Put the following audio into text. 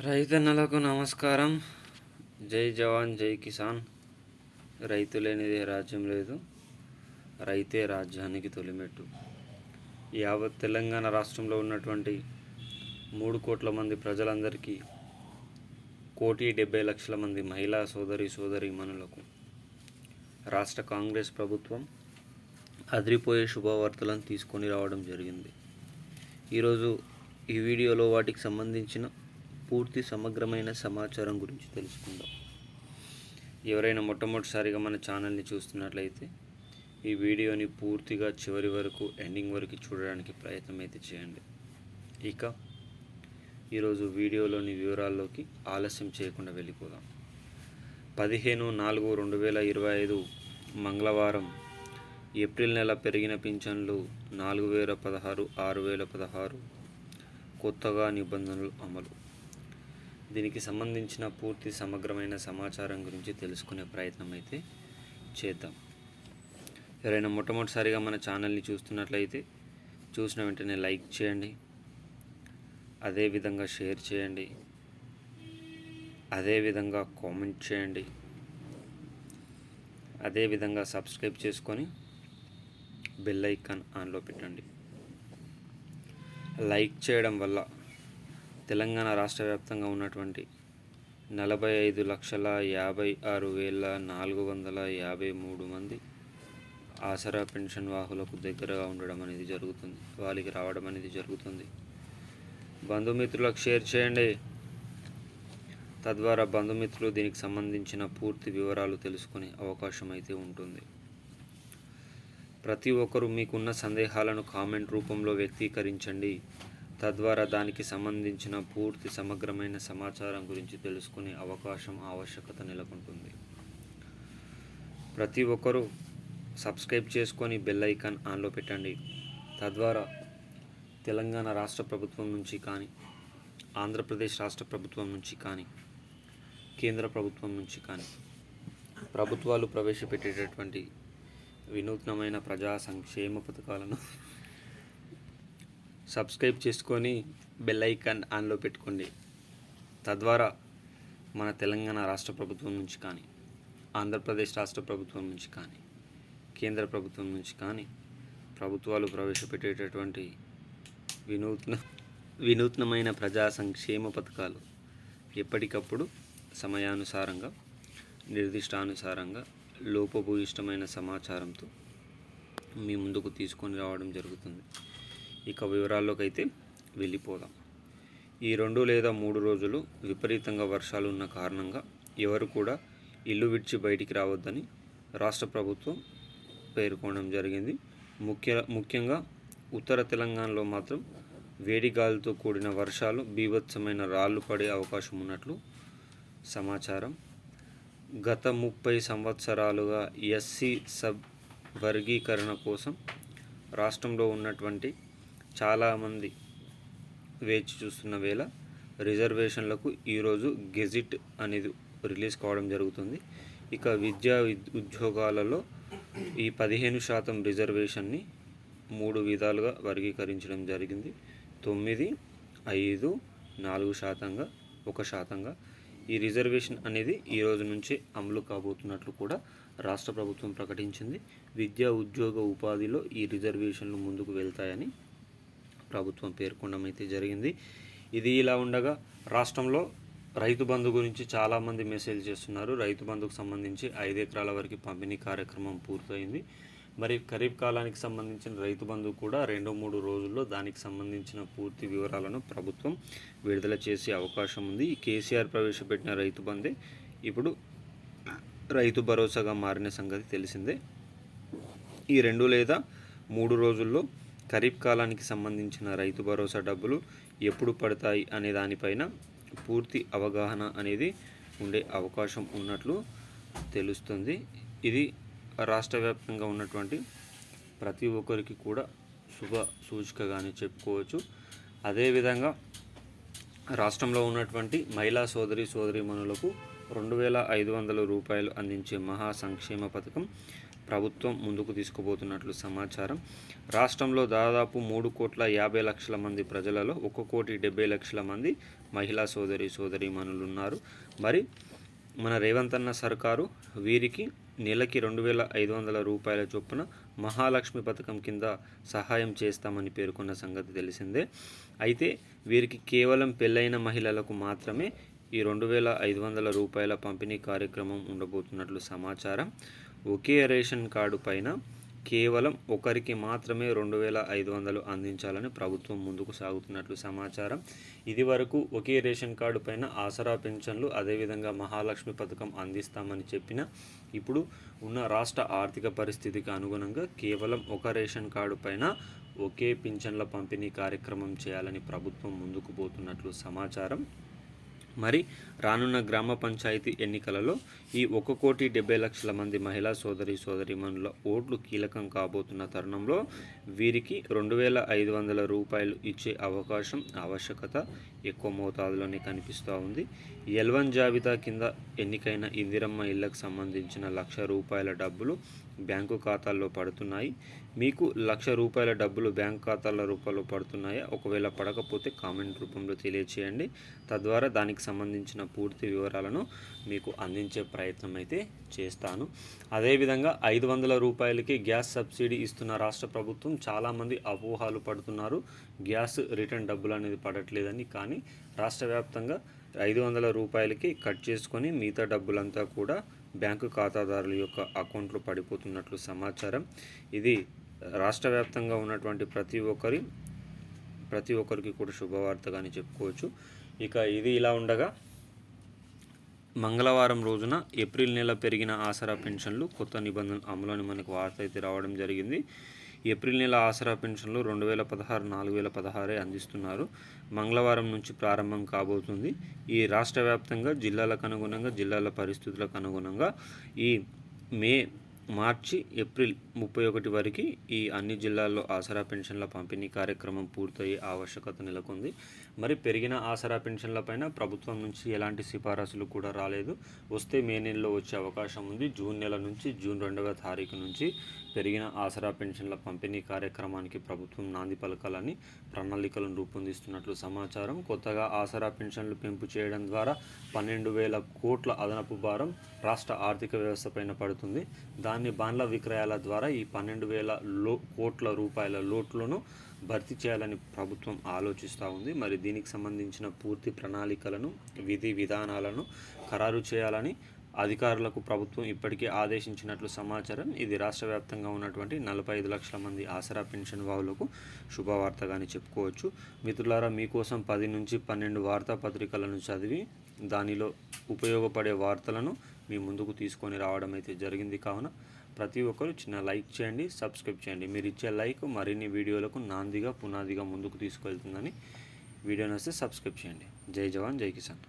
రైతన్నలకు నమస్కారం. జై జవాన్ జై కిసాన్. రైతు లేనిదే రాజ్యం లేదు, రైతే రాజ్యానికి తొలిమెట్టు. యావత్ తెలంగాణ రాష్ట్రంలో ఉన్నటువంటి 3 కోట్ల మంది ప్రజలందరికీ 1,70,00,000 మంది మహిళా సోదరీమణులకు రాష్ట్ర కాంగ్రెస్ ప్రభుత్వం అదిరిపోయే శుభవార్తలను తీసుకొని రావడం జరిగింది. ఈరోజు ఈ వీడియోలో వాటికి సంబంధించిన పూర్తి సమగ్రమైన సమాచారం గురించి తెలుసుకుందాం. ఎవరైనా మొట్టమొదటిసారిగా మన ఛానల్ని చూస్తున్నట్లయితే ఈ వీడియోని పూర్తిగా చివరి వరకు ఎండింగ్ వరకు చూడడానికి ప్రయత్నం అయితే చేయండి. ఇక ఈరోజు వీడియోలోని వివరాల్లోకి ఆలస్యం చేయకుండా వెళ్ళిపోదాం. 15/4/2025 మంగళవారం ఏప్రిల్ నెల పెరిగిన పింఛన్లు 4,016, 6,016 కొత్తగా నిబంధనలు అమలు. దీనికి సంబంధించిన పూర్తి సమగ్రమైన సమాచారం గురించి తెలుసుకునే ప్రయత్నం అయితే చేద్దాం. ఎవరైనా మొట్టమొదటిసారిగా మన ఛానల్ని చూస్తున్నట్లయితే చూసిన వెంటనే లైక్ చేయండి, అదేవిధంగా షేర్ చేయండి, అదేవిధంగా కామెంట్ చేయండి, అదేవిధంగా సబ్స్క్రైబ్ చేసుకొని బెల్ ఐకాన్ ఆన్లో పెట్టండి. లైక్ చేయడం వల్ల తెలంగాణ రాష్ట్ర వ్యాప్తంగా ఉన్నటువంటి 45,56,453 మంది ఆసరా పెన్షన్ వాహులకు దగ్గరగా ఉండడం అనేది జరుగుతుంది, వాళ్ళకి రావడం అనేది జరుగుతుంది. బంధుమిత్రులకు షేర్ చేయండి, తద్వారా బంధుమిత్రులు దీనికి సంబంధించిన పూర్తి వివరాలు తెలుసుకునే అవకాశం అయితే ఉంటుంది. ప్రతి ఒక్కరూ మీకున్న సందేహాలను కామెంట్ రూపంలో వ్యక్తీకరించండి, తద్వారా దానికి సంబంధించిన పూర్తి సమగ్రమైన సమాచారం గురించి తెలుసుకునే ఆవశ్యకత నెలకొంటుంది. ప్రతి ఒక్కరూ సబ్స్క్రైబ్ చేసుకొని బెల్ ఐకాన్ ఆన్లో పెట్టండి. తద్వారా తెలంగాణ రాష్ట్ర ప్రభుత్వం నుంచి కానీ, ఆంధ్రప్రదేశ్ రాష్ట్ర ప్రభుత్వం నుంచి కానీ, కేంద్ర ప్రభుత్వం నుంచి కానీ ప్రభుత్వాలు ప్రవేశపెట్టేటటువంటి వినూత్నమైన ప్రజా సంక్షేమ పథకాలను సబ్స్క్రైబ్ చేసుకొని బెల్ ఐకాన్ ఆన్లో పెట్టుకోండి. తద్వారా మన తెలంగాణ రాష్ట్ర ప్రభుత్వం నుంచి కానీ, ఆంధ్రప్రదేశ్ రాష్ట్ర ప్రభుత్వం నుంచి కానీ, కేంద్ర ప్రభుత్వం నుంచి కానీ ప్రభుత్వాలు ప్రవేశపెట్టేటటువంటి వినూత్నమైన ప్రజా సంక్షేమ పథకాలు ఎప్పటికప్పుడు సమయానుసారంగా, నిర్దిష్టానుసారంగా, లోపభూయిష్టమైన సమాచారంతో మీ ముందుకు తీసుకొని రావడం జరుగుతుంది. ఇక వివరాల్లోకి అయితే వెళ్ళిపోదాం. ఈ 2 లేదా 3 రోజులు విపరీతంగా వర్షాలు ఉన్న కారణంగా ఎవరు కూడా ఇల్లు విడిచి బయటికి రావద్దని రాష్ట్ర ప్రభుత్వం పేర్కొనడం జరిగింది. ముఖ్యంగా ఉత్తర తెలంగాణలో మాత్రం వేడి గాలితో కూడిన వర్షాలు, బీభత్సమైన రాళ్లు పడే అవకాశం ఉన్నట్లు సమాచారం. గత 30 సంవత్సరాలుగా ఎస్సీ సబ్ వర్గీకరణ కోసం రాష్ట్రంలో ఉన్నటువంటి చాలామంది వేచి చూస్తున్న వేళ రిజర్వేషన్లకు ఈరోజు గెజిట్ అనేది రిలీజ్ కావడం జరుగుతుంది. ఇక విద్యా ఉద్యోగాలలో ఈ 15% రిజర్వేషన్ని 3 విధాలుగా వర్గీకరించడం జరిగింది. 9, 5, 4%, 1%. ఈ రిజర్వేషన్ అనేది ఈ రోజు నుంచి అమలు కాబోతున్నట్లు కూడా రాష్ట్ర ప్రభుత్వం ప్రకటించింది. విద్యా ఉద్యోగ ఉపాధిలో ఈ రిజర్వేషన్లు ముందుకు వెళ్తాయని ప్రభుత్వం పేర్కొనడం అయితే జరిగింది. ఇది ఇలా ఉండగా రాష్ట్రంలో రైతు బంధు గురించి చాలామంది మెసేజ్ చేస్తున్నారు. రైతు బంధుకు సంబంధించి 5 ఎకరాల వరకు పంపిణీ కార్యక్రమం పూర్తయింది. మరి ఖరీఫ్ కాలానికి సంబంధించిన రైతు బంధు కూడా 2-3 రోజుల్లో దానికి సంబంధించిన పూర్తి వివరాలను ప్రభుత్వం విడుదల చేసే అవకాశం ఉంది. ఈ కేసీఆర్ ప్రవేశపెట్టిన రైతు బంధే ఇప్పుడు రైతు భరోసాగా మారిన సంగతి తెలిసిందే. ఈ 2 లేదా 3 రోజుల్లో ఖరీఫ్ కాలానికి సంబంధించిన రైతు భరోసా డబ్బులు ఎప్పుడు పడతాయి అనే దానిపైన పూర్తి అవగాహన అనేది ఉండే అవకాశం ఉన్నట్లు తెలుస్తుంది. ఇది రాష్ట్ర వ్యాప్తంగా ఉన్నటువంటి ప్రతి ఒక్కరికి కూడా శుభ సూచికగానే చెప్పుకోవచ్చు. అదేవిధంగా రాష్ట్రంలో ఉన్నటువంటి మహిళా సోదరీమణులకు 2,500 రూపాయలు అందించే మహా సంక్షేమ పథకం ప్రభుత్వం ముందుకు తీసుకుపోతున్నట్లు సమాచారం. రాష్ట్రంలో దాదాపు 3,50,00,000 మంది ప్రజలలో 1,70,00,000 మంది మహిళా సోదరీమణులు ఉన్నారు. మరి మన రేవంత్ అన్న సర్కారు వీరికి నెలకి 2,500 రూపాయల చొప్పున మహాలక్ష్మి పథకం కింద సహాయం చేస్తామని పేర్కొన్న సంగతి తెలిసిందే. అయితే వీరికి కేవలం పెళ్ళైన మహిళలకు మాత్రమే ఈ 2,500 రూపాయల పంపిణీ కార్యక్రమం ఉండబోతున్నట్లు సమాచారం. ఒకే రేషన్ కార్డు పైన కేవలం ఒకరికి మాత్రమే 2,500 అందించాలని ప్రభుత్వం ముందుకు సాగుతున్నట్లు సమాచారం. ఇది వరకు ఒకే రేషన్ కార్డు పైన ఆసరా పెన్షన్లు, అదేవిధంగా మహాలక్ష్మి పథకం అందిస్తామని చెప్పిన ఇప్పుడు ఉన్న రాష్ట్ర ఆర్థిక పరిస్థితికి అనుగుణంగా కేవలం ఒక రేషన్ కార్డు పైన ఒకే పింఛన్ల పంపిణీ కార్యక్రమం చేయాలని ప్రభుత్వం ముందుకు పోతున్నట్లు సమాచారం. మరి రానున్న గ్రామ పంచాయతీ ఎన్నికలలో ఈ 1,70,00,000 మంది మహిళా సోదరీమణుల ఓట్లు కీలకం కాబోతున్న తరుణంలో వీరికి 2,500 రూపాయలు ఇచ్చే ఆవశ్యకత ఎక్కువ మోతాదులోనే కనిపిస్తూ ఉంది. L1 జాబితా కింద ఎన్నికైన ఇందిరమ్మ ఇళ్లకు సంబంధించిన ₹1,00,000 డబ్బులు బ్యాంకు ఖాతాల్లో పడుతున్నాయి. మీకు ₹1,00,000 డబ్బులు బ్యాంకు ఖాతాల రూపంలో పడుతున్నాయా? ఒకవేళ పడకపోతే కామెంట్ రూపంలో తెలియచేయండి. తద్వారా దానికి సంబంధించిన పూర్తి వివరాలను మీకు అందించే ప్రయత్నం అయితే చేస్తాను. అదేవిధంగా 500 రూపాయలకి గ్యాస్ సబ్సిడీ ఇస్తున్న రాష్ట్ర ప్రభుత్వం చాలామంది అపోహలు పడుతున్నారు. గ్యాస్ రిటర్న్ డబ్బులు అనేది పడట్లేదని. కానీ రాష్ట్ర వ్యాప్తంగా 500 రూపాయలకి కట్ చేసుకొని మిగతా డబ్బులంతా కూడా బ్యాంకు ఖాతాదారుల యొక్క అకౌంట్లో పడిపోతున్నట్లు సమాచారం. ఇది రాష్ట్ర వ్యాప్తంగా ఉన్నటువంటి ప్రతి ఒక్కరికి కూడా శుభవార్తగానే చెప్పుకోవచ్చు. ఇక ఇది ఇలా ఉండగా మంగళవారం రోజున ఏప్రిల్ నెల పెరిగిన ఆసరా పెన్షన్లు కొత్త నిబంధనలు అమలుని మనకు వార్త అయితే రావడం జరిగింది. ఏప్రిల్ నెల ఆసరా పెన్షన్లు 2016, 4,016 అందిస్తున్నారు. మంగళవారం నుంచి ప్రారంభం కాబోతుంది. ఈ రాష్ట్ర వ్యాప్తంగా జిల్లాలకు అనుగుణంగా, జిల్లాల పరిస్థితులకు అనుగుణంగా ఈ మార్చి, ఏప్రిల్ 31 వరకు ఈ అన్ని జిల్లాల్లో ఆసరా పెన్షన్ల పంపిణీ కార్యక్రమం పూర్తయ్యే ఆవశ్యకత నెలకొంది. మరి పెరిగిన ఆసరా పెన్షన్ల పైన ప్రభుత్వం నుంచి ఎలాంటి సిఫారసులు కూడా రాలేదు. వస్తే మే నెలలో వచ్చే అవకాశం ఉంది. జూన్ నెల నుంచి జూన్ 2వ తారీఖు నుంచి పెరిగిన ఆసరా పెన్షన్ల పంపిణీ కార్యక్రమానికి ప్రభుత్వం నాంది పలకాలని ప్రణాళికలను రూపొందిస్తున్నట్లు సమాచారం. కొత్తగా ఆసరా పెన్షన్లు పెంపు చేయడం ద్వారా 12,000 కోట్ల అదనపు భారం రాష్ట్ర ఆర్థిక వ్యవస్థ పైన పడుతుంది. దాన్ని బాండ్ల విక్రయాల ద్వారా ఈ 12,000 కోట్ల రూపాయల లోట్లను భర్తీ చేయాలని ప్రభుత్వం ఆలోచిస్తూ ఉంది. మరి దీనికి సంబంధించిన పూర్తి ప్రణాళికలను, విధి విధానాలను ఖరారు చేయాలని అధికారులకు ప్రభుత్వం ఇప్పటికే ఆదేశించినట్లు సమాచారం. ఇది రాష్ట్ర వ్యాప్తంగా ఉన్నటువంటి 45 లక్షల మంది ఆసరా పెన్షన్ వాహులకు శుభవార్తగానే చెప్పుకోవచ్చు. మిత్రులారా, మీకోసం 10 నుంచి 12 వార్తాపత్రికలను చదివి దానిలో ఉపయోగపడే వార్తలను మీ ముందుకు తీసుకొని రావడం అయితే జరిగింది. కావున ప్రతి ఒక్కరు చిన్న లైక్ చేయండి, సబ్స్క్రైబ్ చేయండి. మీరు ఇచ్చే లైక్ మరిన్ని వీడియోలకు నాందిగా పునాదిగా ముందుకు తీసుకెళ్తుందని. వీడియో నచ్చితే సబ్స్క్రైబ్ చేయండి. జై జవాన్, జై కిసాన్.